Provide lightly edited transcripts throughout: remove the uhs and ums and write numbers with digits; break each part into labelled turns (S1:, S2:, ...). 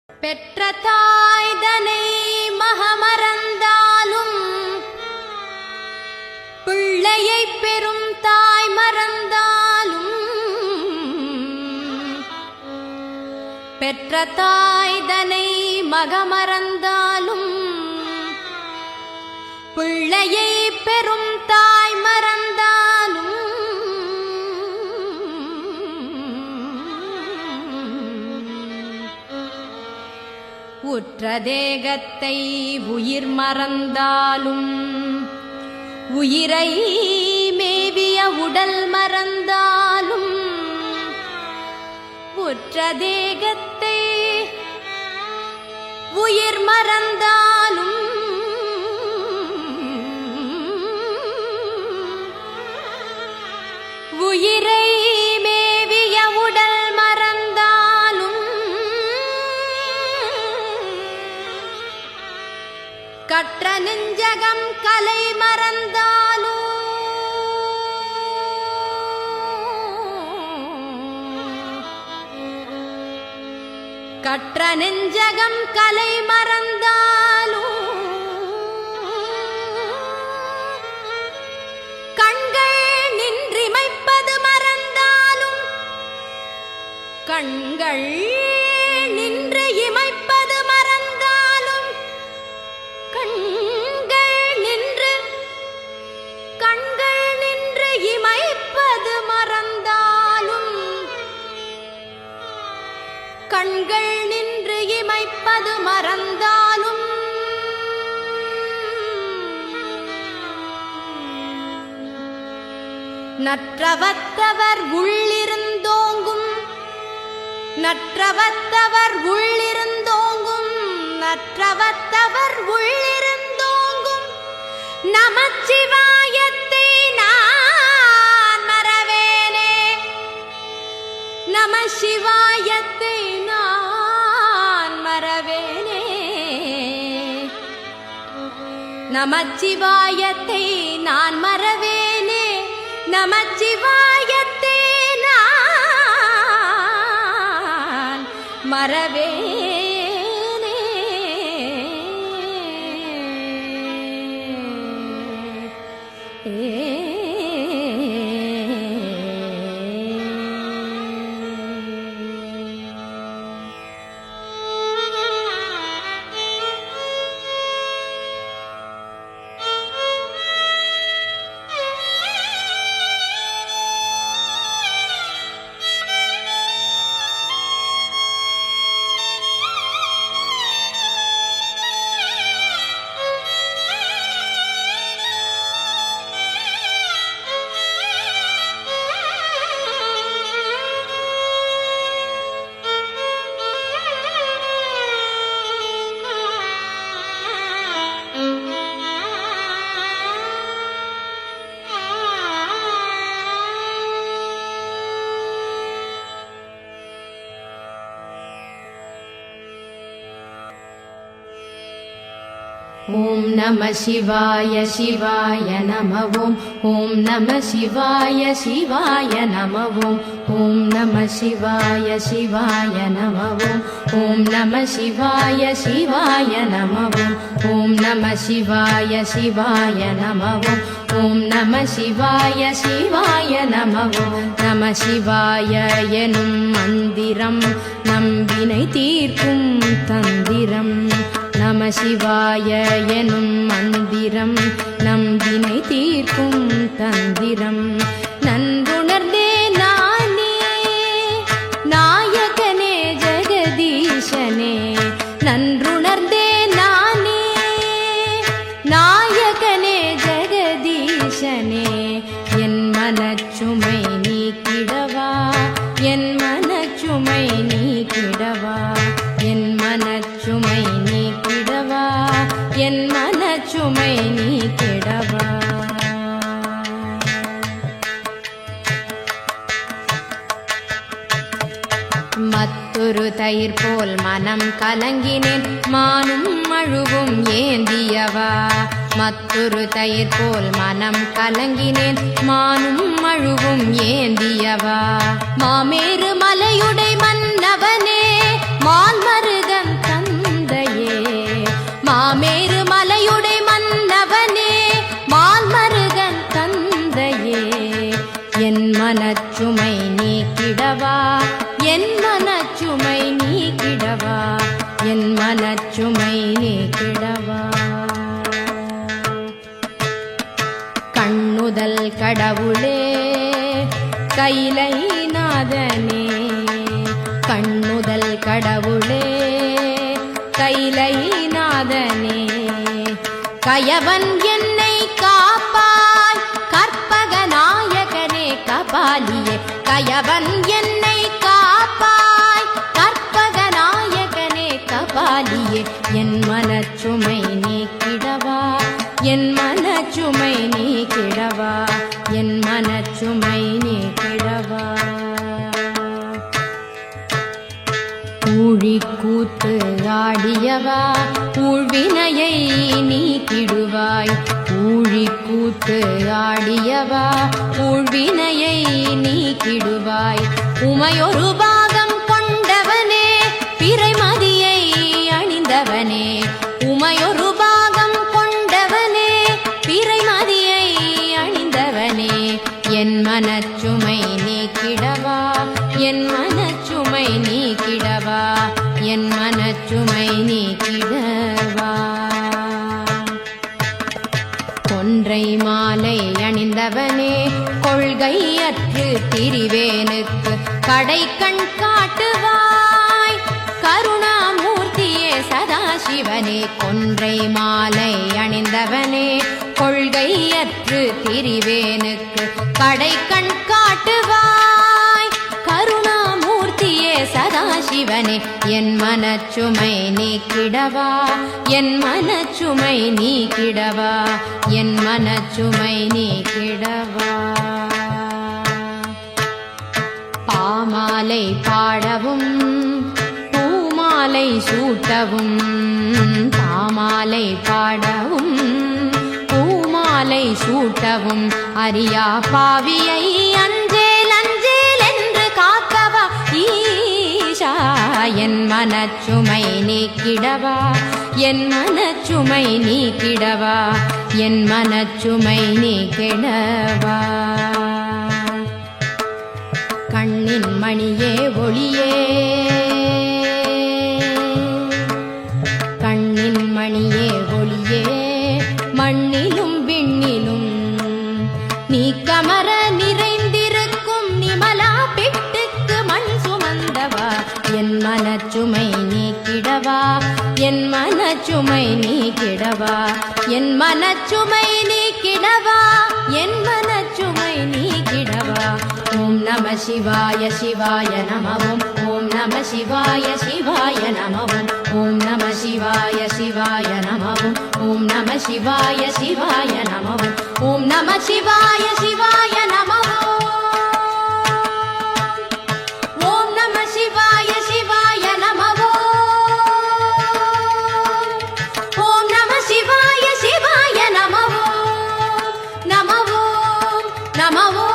S1: பெற்ற தாய்தனை மகமறந்தாலும் பிள்ளையை பெறும் தாய் மறந்தாலும் பெற்ற தாய்தனை மகமறந்தாலும் பிள்ளையை பெறும் தாய் மறந்தாலும் உற்ற தேகத்தை உயிர் மறந்தாலும் உயிரை மேவிய உடல் மறந்தாலும் உற்ற தேகத்தை உயிர் மறந்தாலும் உயிரை மேவிய உடல் மறந்தாலும் கற்ற நெஞ்சகம் கலை மறந்தாலும் கற்ற நெஞ்சகம் கலை மறந்தாலும் கண்கள் நின்றிமைப்பது மறந்தாலும் கண்கள் நின்று இமைப்பது மறந்தாலும் கண்கள் நின்று இமைப்பது மறந்தாலும் கண்கள் நின்று இமைப்பது மறந்தாலும் நற்றவத்தவர் உள்ளிருந்தோங்கும் நற்றவத்தவர் உள்ளிருந்தோங்கும் நற்றவத்தவர் உள்ளிருந்தோங்கும் நமச்சிவாயத்தை நான் மறவேனே நமசிவாயத்தை நான் மறவேனே நமச்சிவாயத்தை நான் மறவேனே நமச்சிவாயத்தை நான் மறவேனே ஓம் நம சிவாய சிவாய நம ஓம் நம சிவாய சிவாய நம ஓம் நம சிவாய சிவாய நம ஓம் நம சிவாய சிவாய நம ஓம் நம சிவாய சிவாய நம ஓம் நம சிவாய சிவாய நம நம சிவாய எனும் மந்திரம் நம்பினை தீர்க்கும் தந்திரம் நம சிவாய எனும் மந்திரம் நம்பினை தீர்க்கும் தந்திரம் நன்றுணர்ந்தே நானே நாயகனே ஜெகதீசனே நன்றுணர்ந்தே நானே நாயகனே ஜெகதீசனே என் மனச்சுமை நீக்கிடவா என் மனச்சுமை நீக்கிடவா என் மனச்சுமை நீக்கிடவா என் மனச்சுமை நீக்கிடவா மத்தொரு தயிர் போல் மனம் கலங்கினேன் மானும் அழுவும் ஏந்தியவா மத்தொரு தயிர் போல் மனம் கலங்கினேன் மானும் அழுவும் ஏந்தியவா மாமேறு மலையுடை மன்னவனே மால்மருகன் மனச்சுமை நீக்கிடவா. கண்ணுதல் கடவுளே கைலை நாதனே, கண்ணுதல் கடவுளே கைலை நாதனே, கயவன் என்னை காப்பாய் கற்பக நாயகனே கபாலியே, கயவன் என்னை காப்பாய் கற்பக நாயகனே கபாலியே, என் மனச்சுமை நீக்கிடவா, என் மனச்சுமை நீக்கிடவா, என் மனச்சுமை நீக்கிடவா. ஊழிக்கூத்து ஆடியவா ஊழ்வினையை நீக்கிடுவாய், ஊழிக்கூத்து ஆடியவா ஊழ்வினையை நீக்கிடுவாய். உமையொரு பாகம் கொண்டவனே பிறைமதியை அணிந்தவனே, உமையொரு பாகம் கொண்டவனே பிறைமதியை அணிந்தவனே, என் மனச்சுமை நீக்கிடவா, என் மனச்சுமை நீக்கிடவா, என் மனச்சுமை நீக்கிடவா. கொன்றை மாலை அணிந்தவனே கொள்கையற்று திரிவேனுக்கு கடைக்கண் காட்டுவாய், கருணாமூர்த்தியே சதாசிவனே. கொன்றை மாலை அணிந்தவனே கொள்கையற்று திரிவேனுக்கு கடைக்கண் காட்டுவாய், கருணாமூர்த்தியே சதாசிவனே. என் மனச்சுமை நீக்கிடவா, என் மனச்சுமை நீக்கிடவா, என் மனச்சுமை நீக்கிடவா. பாமாலை பாடவும் பூமாலை சூட்டவும், பாமாலை பாடவும் பூமாலை சூட்டவும், அறியா பாவியை அஞ்சேல் அஞ்சேல் என்று காக்கவா ஈஷா. என் மனச்சுமை நீக்கிடவா, என் மனச்சுமை நீக்கிடவா, என் மனச்சுமை நீக்கிடவா. கண்ணின் மணியே ஒளியே, கண்ணின் மணியே ஒளியே, மண்ணிலும் விண்ணிலும் நீ கமர நிறைந்திருக்கும் நிமலா பிட்டுக்கு மண் சுமந்தவா. என் மனச்சுமை நீக்கிடவா, என் மனச்சுமை நீக்கிடவா, என் மனச்சுமை நீக்கிடவா, என் மனச்சுமை நீக்கிடவா. ஓம் நம சிவாய சிவாய நமவும், ஓம் நம சிவாய சிவாய நமவும், ஓம் நம சிவாய சிவாய நமவும், ஓம் நம சிவாய சிவாய நமவும், ஓம் நம சிவாய சிவாய நமவும், ஓம் நம சிவாய சிவாய நமவும், ஓம் நம சிவாய சிவாய நமவும், நமவும் நமவும்.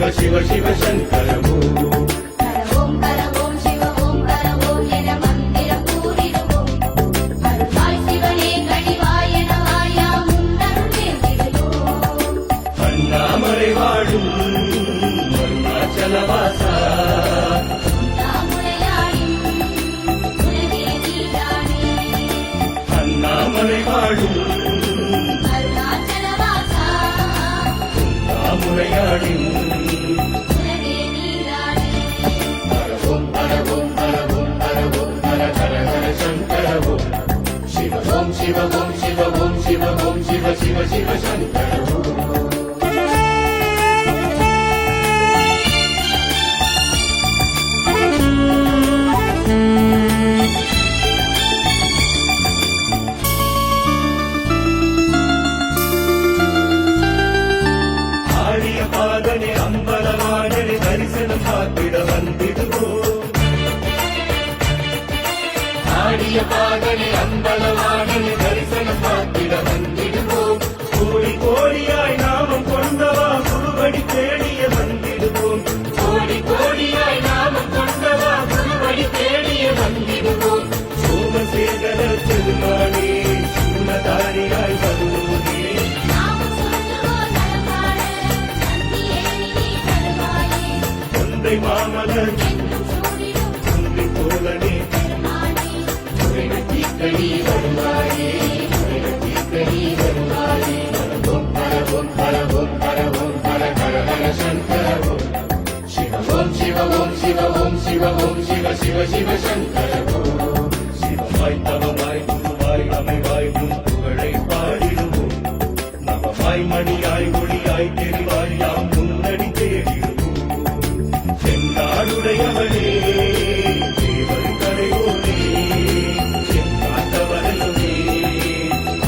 S2: शिव शिव शंकर
S3: ஓம் கரவோம் சிவவோம் கரவோம் என மந்திரம் கூறிடுவோம். அருள்வாய் சிவனே கடிவாய் என வாயா முன்னருள் வேண்டிடுவோம்.
S2: அண்ணாமலை வாழும் அருணாச்சலவாசா,
S3: உண்ணாமுலையாயும் உலகே நீதானே.
S2: அண்ணாமலை வாழும்
S3: அருணாச்சலவாசா,
S2: உண்ணாமுலையாடும்
S3: உலகே நீதானே.
S2: ஹரவோம் ஹரவோம் ஹரவோம் ஹரவோம் ஹர ஹர ஹர சங்கரவோம் சிவவோம் சிவவோம் சிவவோம் சிவவோம் சிவ சிவ சிவ சங்கரவோம். ஆடிய பாதனை அம்பலவாடனை தரிசனம் பார்த்திட வந்திடுவோம். ஆடிய ஆடிய பாடனை அம்பலவாணனை தரிசனம் பார்த்திட வந்திடுவோம். கோடி கோடியாய் நாமம் கொண்டவா குருவடி தேடிய வந்திடுவோம். கோடி கோடியாய் நாமம் கொண்டவா குருவடி தேடிய வந்திடுவோம். சோமசேகர பெருமானே சூலதாரியாய் வருவோனே.
S3: நாமம் சொல்லுவோர் நலபாட நந்தியேறி நீ தருவாயே.
S2: தொண்டை மாமலர்
S3: என்றும் சூடிடும்
S2: தும்பி தோழனே
S3: பெருமானே.
S2: தீக்கடி வருவாயே தீக்கடி வருவாயே. ஹரவோம் ஹரவோம் ஹரவோம் ஹரவோம் ஹர ஹர ஹர சங்கரவோம். சிவவோம் சிவவோம் சிவவோம் சிவவோம் சிவ சிவ சிவ சங்கரவோம். சிவமாய் தவமாய் குருவாய் அமைவாய் உன் புகழை பாடிடுவோம். நவமாய் மணியாய் ஒளியாய் தெரிவாய் யாம் முன்னடி தேடிடுவோம். செந்தாடுடையவனே தேவர் கரையோனே செந்தாண்டவனே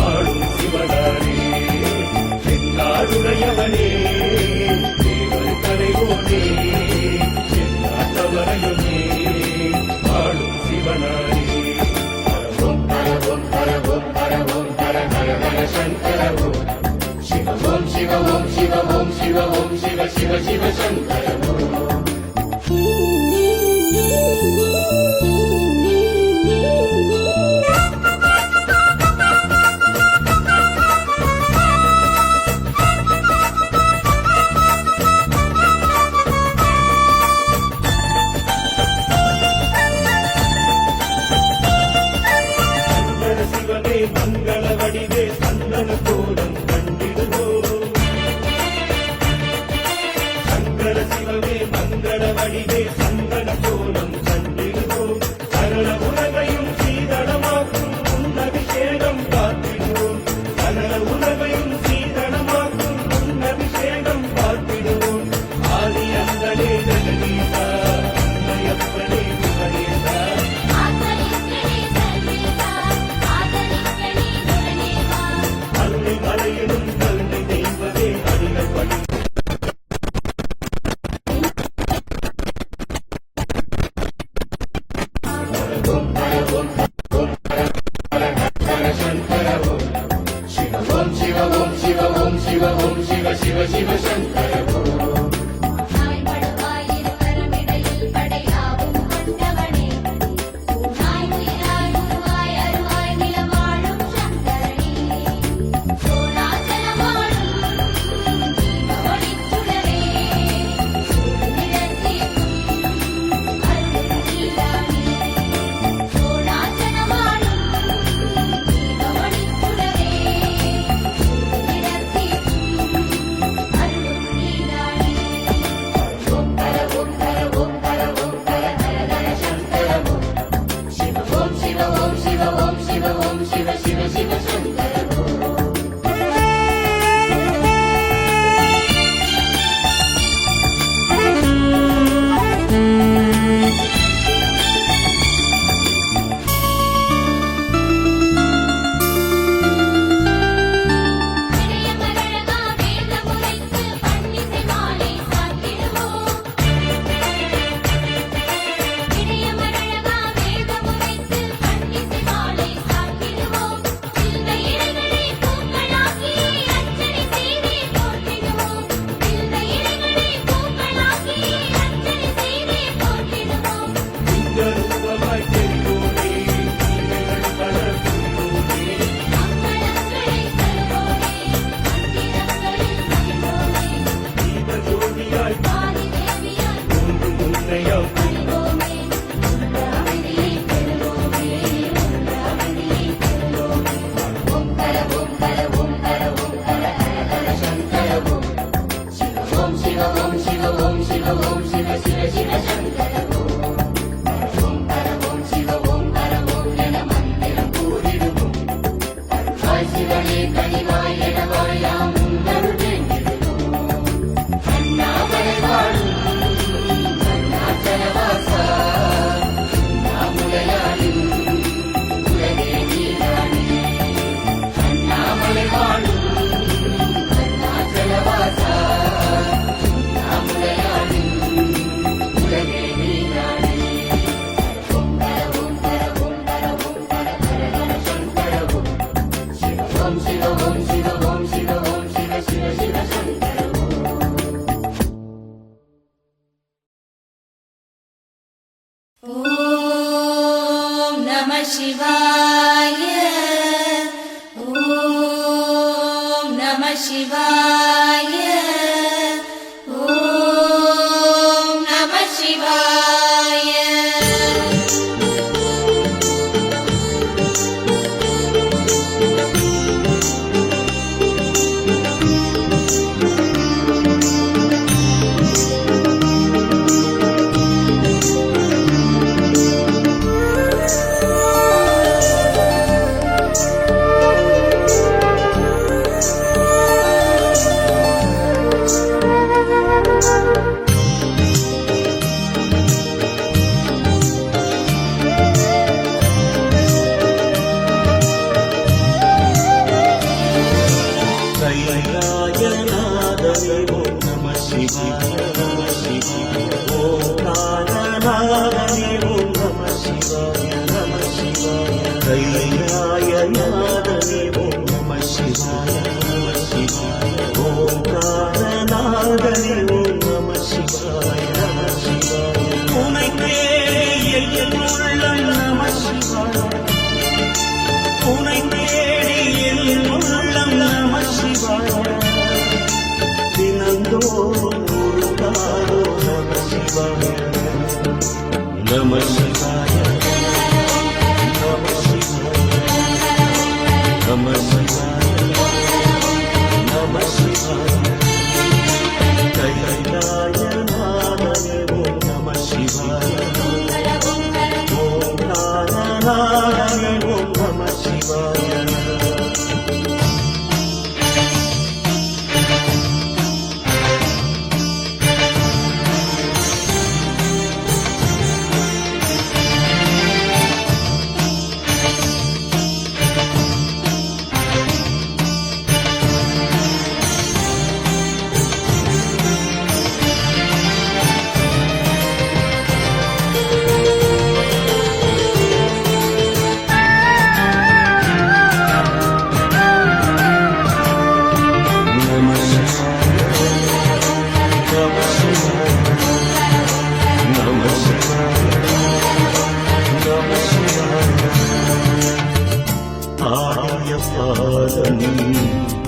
S2: ஆளும் சிவனாரே. செந்தாடுடையவனே தேவர் கரையோனே செந்தாண்டவனே ஆளும் சிவனாரே. ஹரவோம் ஹரவோம் ஹரவோம் ஹரவோம் ஹர ஹர ஹர சங்கரவோம். சிவவோம் சிவவோம் சிவவோம் சிவவோம் சிவ சிவ சிவ சங்கரவோம். சங்கர சிவனே மங்கள வடிவே சந்தன கோலம் கண்டிடுவோம். சங்கர சிவமே மங்கள வடிவே சந்தன கோலம் கண்டிடுவோம். சகல உலகையும் சீதளமாக்கும் உன் அபிஷேகம் பார்த்திடுவோம். சகல உலகையும் சீதளமாக்கும் உன் அபிஷேகம் பார்த்திடுவோம். ஆதி அந்தலே ஜெகதீசா அன்னையப்பனே முகேசா.
S3: ஆதரிக்கணே சர்வேசா ஆதரிக்கணே குணநேவா.
S2: அன்னை மலையிலும் கல்வி தெய்வமே அடிகள் படி. ஹரவோம் ஹரவோம் ஹரவோம் ஹர ஹர சங்கரவோம். சிவவோம் சிவவோம் சிவவோம் சிவவோம் சிவ சிவ சிவ சங்கரவோம்.
S3: நாய் படுவாய் இருவரமிடையில் படையாவும் கொண்டவனே. நாய் உயிராய் உருவாய் அருவாய் நிலவாழும் சங்கரனே. சோழாச்சலமாடும் தீபொளிச்சுடரே. சுடுநிறத்தீர்க்கும் அருள் நீதானே. சோழாச்சலமாடும் தீபொளிச்சுடரே. சுடுநிறத்தீர்க்கும் அருள் நீதானே.
S2: ஹரவோம் ஹரவோம் ஹரவோம் ஹரவோம் ஹர ஹர ஹர சங்கரவோம். சிவவோம் சிவவோம் சிவவோம் சிவவோம் சிவ சிவ சிவ சங்கரவோம்.
S3: இடையமரழகா வேதமுரைத்து பன்னிசை மாலை சாத்திடுவோம். இடையமரழகா வேதமுரைத்து பன்னிசை மாலை சாத்திடுவோம்.
S1: சிவாய ஓம் நம சிவாய
S4: கைலாயநாதனே ஓம் நம சிவாய நம சிவாய ஓம்காரநாதனே ஓம் நம சிவாய நம சிவாய கைலாயநாதனே ஓம் நம சிவாய நம சிவாய ஓம்காரநாதனே ஓம் நம சிவாய நம சிவாய உனை தேடி என் உள்ளம் நம சிவாய உனை தேடி என் உள்ளம் நம சிவாய தினந்தோறும் உருகாதோ நம சிவாய நம சிவாய நம சிவாய நம சிவாய நம சிவாய கைலாயநாதனே ஓம் நம சிவாய ஓம்காரநாதனே ஓம் நம சிவாய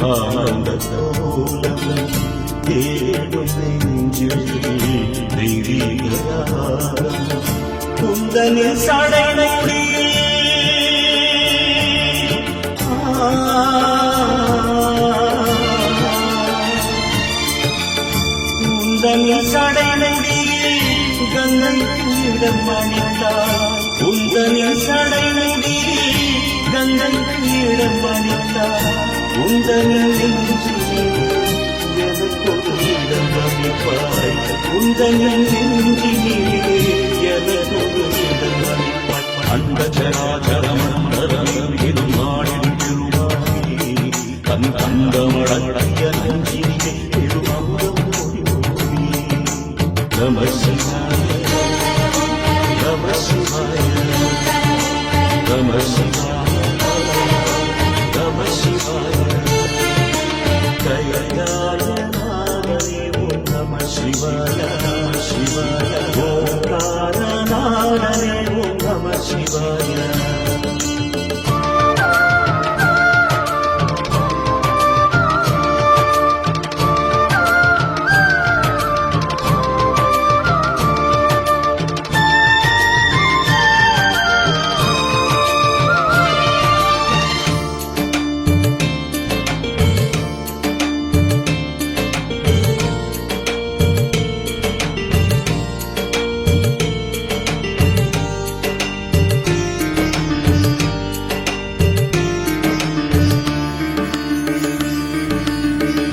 S4: ஆனந்த கோலம் தேடும் நெஞ்சில் தெய்வீகராகம் குந்தனில் சடைமுடி குந்தனில் சடைமுடி கங்கை இடம் அணிந்தார் குந்தனில் சடைமுடி கங்கை இடம் அணிந்தார் உந்தனில் நெஞ்சிலே எனக்கொரு இடம் அமைப்பாய் உந்தனில் நெஞ்சிலே எனக்கொரு இடம் அமைப்பாய் அந்த சராச்சரமந்தரமிடும் நாடின் திருவாய் தன் தந்தமடக்கிய நெஞ்சிலே திருமந்தம் ஓடி நம சிவாய நம சிவாய நம சிவாய நம சிவாய கைலாயநாதனே ஓம் நம சிவாய நம சிவாய ஓம்காரநாதனே ஓம் நம சிவாய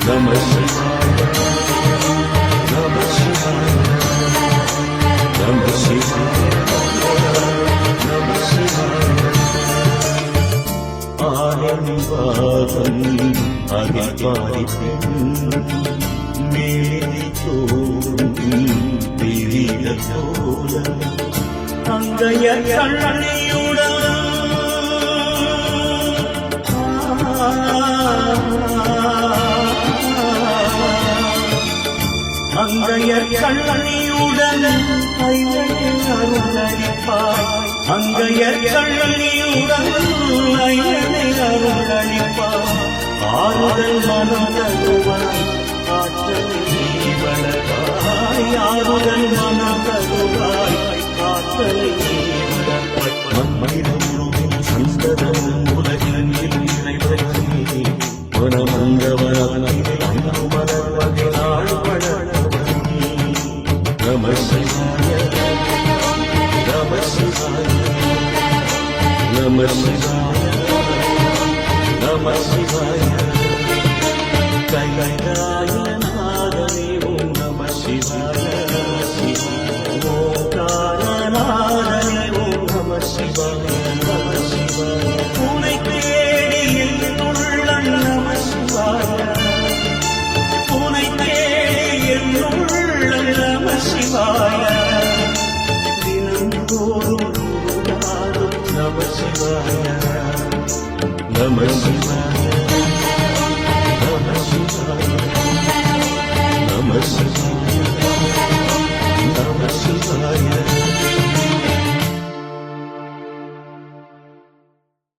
S4: நம சிவாய நம சிவாய நம சிவாய நம சிவாய ஆரம்பாதம் அதிபாரிப்பெண் மேலி தோறும் தெய்வீக கோலம் அங்கைய கண்ணியுடன் அங்கைய கண்ணியுடன் ஐவனை அருளளிப்பாய் அங்கைய கண்ணியுடன் ஐவனை அருளளிப்பாய் ஆறுதல் மனம் தருவாய் ஆற்றலை நீ வளர்வாய் ஆறுதல் மனம் தருவாய் ஆற்றலை நீ வளர்வாய் மண்ணிலும் சந்ததம் உலகில் இறைவனே மனமந்தவராய் அன்பு மலர்வகை நாள் வளர்வதே நம சிவாய நம சிவாய நம சிவாய நம சிவாய